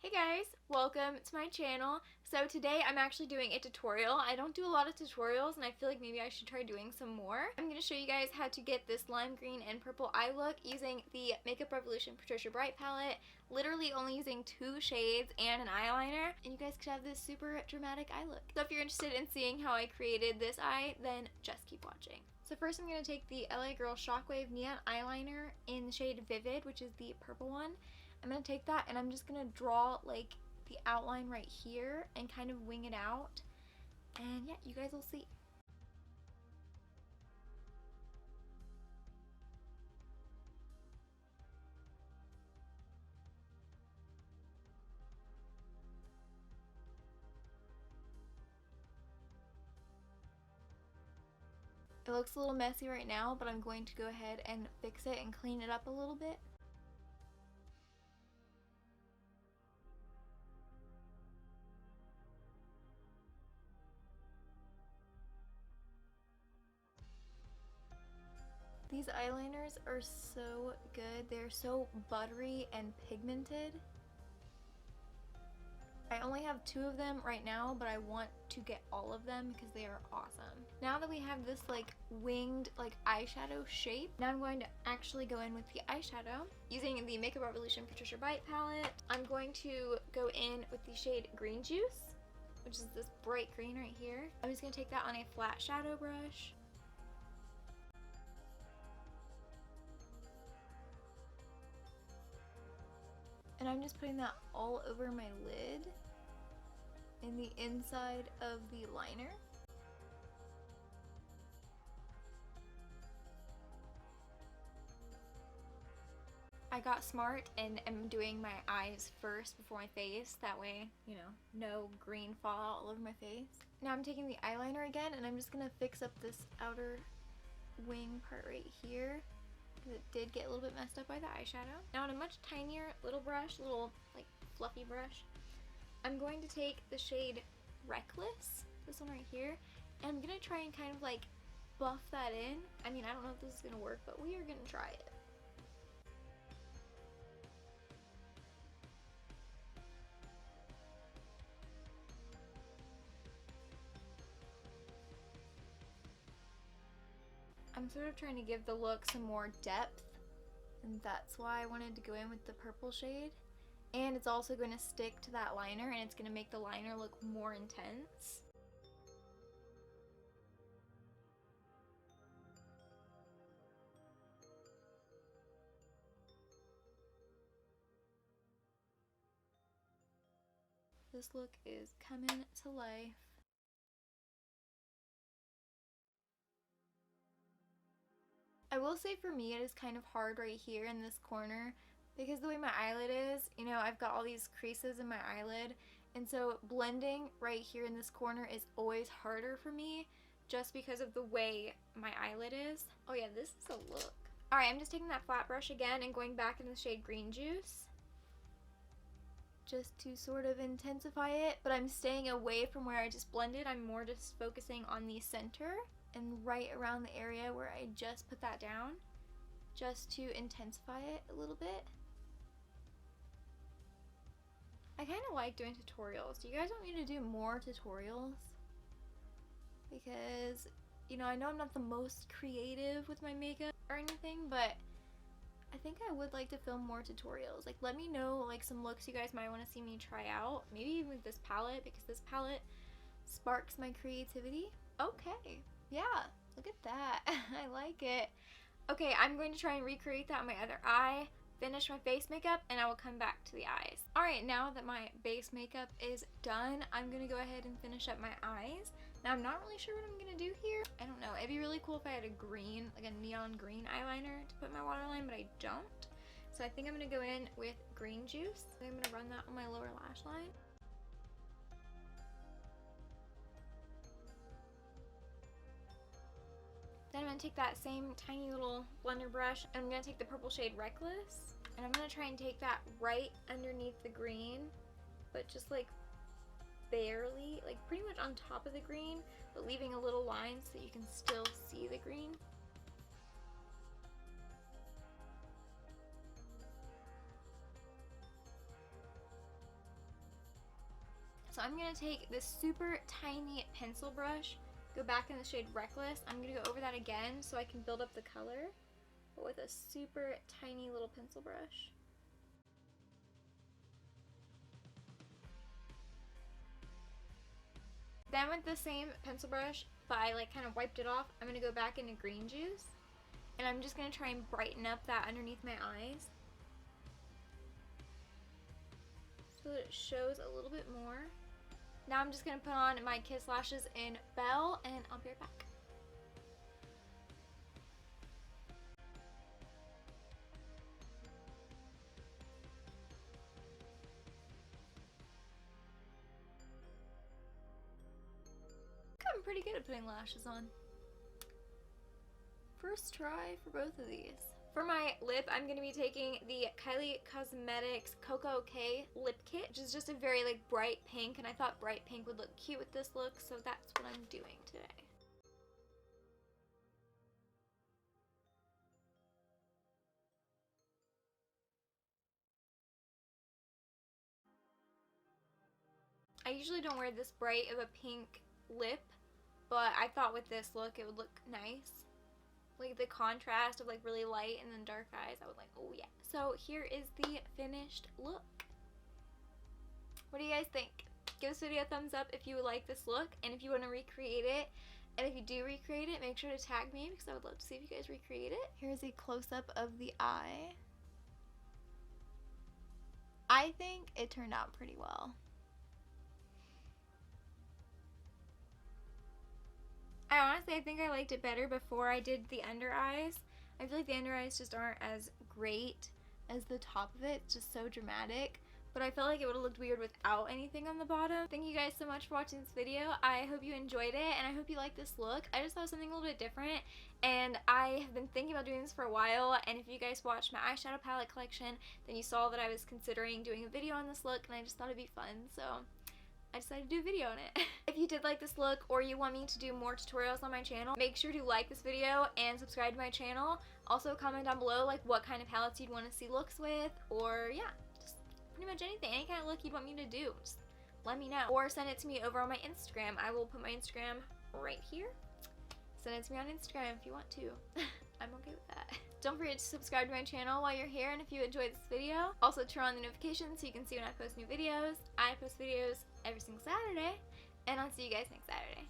Hey guys, welcome to my channel. So today I'm actually doing a tutorial. I don't do a lot of tutorials and I feel like maybe I should try doing some more. I'm going to show you guys how to get this lime green and purple eye look using the Makeup Revolution Patricia Bright palette. Literally only using 2 shades and an eyeliner, and you guys could have this super dramatic eye look. So if you're interested in seeing how I created this eye, then just keep watching. So first I'm going to take the LA Girl Shockwave Neon Eyeliner in the shade Vivid, which is the purple one. I'm going to take that and I'm just going to draw like the outline right here and kind of wing it out. And yeah, you guys will see. It looks a little messy right now, but I'm going to go ahead and fix it and clean it up a little bit. These eyeliners are so good. They're so buttery and pigmented. I only have 2 of them right now, but I want to get all of them because they are awesome. Now that we have this like winged like eyeshadow shape, now I'm going to actually go in with the eyeshadow. Using the Makeup Revolution Patricia Bright palette, I'm going to go in with the shade Green Juice, which is this bright green right here. I'm just going to take that on a flat shadow brush. And I'm just putting that all over my lid in the inside of the liner. I got smart and am doing my eyes first before my face. That way, you know, no green fallout all over my face. Now I'm taking the eyeliner again and I'm just going to fix up this outer wing part right here. It did get a little bit messed up by the eyeshadow. Now on a much tinier little brush, little like fluffy brush, I'm going to take the shade Reckless, this one right here, and I'm going to try and kind of like buff that in. I mean, I don't know if this is going to work, but we are going to try it. I'm sort of trying to give the look some more depth, and that's why I wanted to go in with the purple shade. And it's also going to stick to that liner, and it's going to make the liner look more intense. This look is coming to life. I will say for me it is kind of hard right here in this corner because the way my eyelid is, you know, I've got all these creases in my eyelid, and so blending right here in this corner is always harder for me just because of the way my eyelid is. Oh yeah, this is a look. Alright, I'm just taking that flat brush again and going back in the shade Green Juice just to sort of intensify it, but I'm staying away from where I just blended. I'm more just focusing on the center and right around the area where I just put that down, just to intensify it a little bit. I kind of like doing tutorials. Do you guys want me to do more tutorials? Because, you know, I know I'm not the most creative with my makeup or anything, but I think I would like to film more tutorials. Like, let me know like some looks you guys might want to see me try out. Maybe even with this palette, because this palette sparks my creativity. Okay. Yeah, look at that. I like it. Okay, I'm going to try and recreate that on my other eye, finish my face makeup, and I will come back to the eyes. Alright, now that my base makeup is done, I'm going to go ahead and finish up my eyes. Now, I'm not really sure what I'm going to do here. I don't know. It'd be really cool if I had a green, like a neon green eyeliner to put my waterline, but I don't. So I think I'm going to go in with Green Juice. I'm going to run that on my lower lash line. Then I'm going to take that same tiny little blender brush and I'm going to take the purple shade Reckless, and I'm going to try and take that right underneath the green, but just like barely, like pretty much on top of the green, but leaving a little line so that you can still see the green. I'm going to take this super tiny pencil brush, go back in the shade Reckless. I'm going to go over that again so I can build up the color, but with a super tiny little pencil brush. Then with the same pencil brush, but I like kind of wiped it off, I'm going to go back into green juice. And I'm just going to try and brighten up that underneath my eyes, so that it shows a little bit more. Now I'm just going to put on my Kiss Lashes in Belle, and I'll be right back. I'm pretty good at putting lashes on. First try for both of these. For my lip, I'm going to be taking the Kylie Cosmetics Cocoa K lip kit, which is just a very like bright pink, and I thought bright pink would look cute with this look, so that's what I'm doing today. I usually don't wear this bright of a pink lip, but I thought with this look it would look nice. Like the contrast of like really light and then dark eyes, I was like, oh yeah. So here is the finished look. What do you guys think? Give this video a thumbs up if you like this look, and if you want to recreate it. And if you do recreate it, make sure to tag me because I would love to see if you guys recreate it. Here's a close-up of the eye. I think it turned out pretty well. I think I liked it better before I did the under eyes. I feel like the under eyes just aren't as great as the top of it. It's just so dramatic. But I felt like it would have looked weird without anything on the bottom. Thank you guys so much for watching this video. I hope you enjoyed it, and I hope you like this look. I just thought something a little bit different, and I have been thinking about doing this for a while, and if you guys watched my eyeshadow palette collection, then you saw that I was considering doing a video on this look, and I just thought it'd be fun, so I decided to do a video on it. If you did like this look, or you want me to do more tutorials on my channel, make sure to like this video and subscribe to my channel. Also comment down below like what kind of palettes you'd want to see looks with, or yeah, just pretty much anything, any kind of look you'd want me to do. Just let me know. Or send it to me over on my Instagram. I will put my Instagram right here. Send it to me on Instagram if you want to. I'm okay with that. Don't forget to subscribe to my channel while you're here, and if you enjoyed this video, also turn on the notifications so you can see when I post new videos. I post videos every single Saturday, and I'll see you guys next Saturday.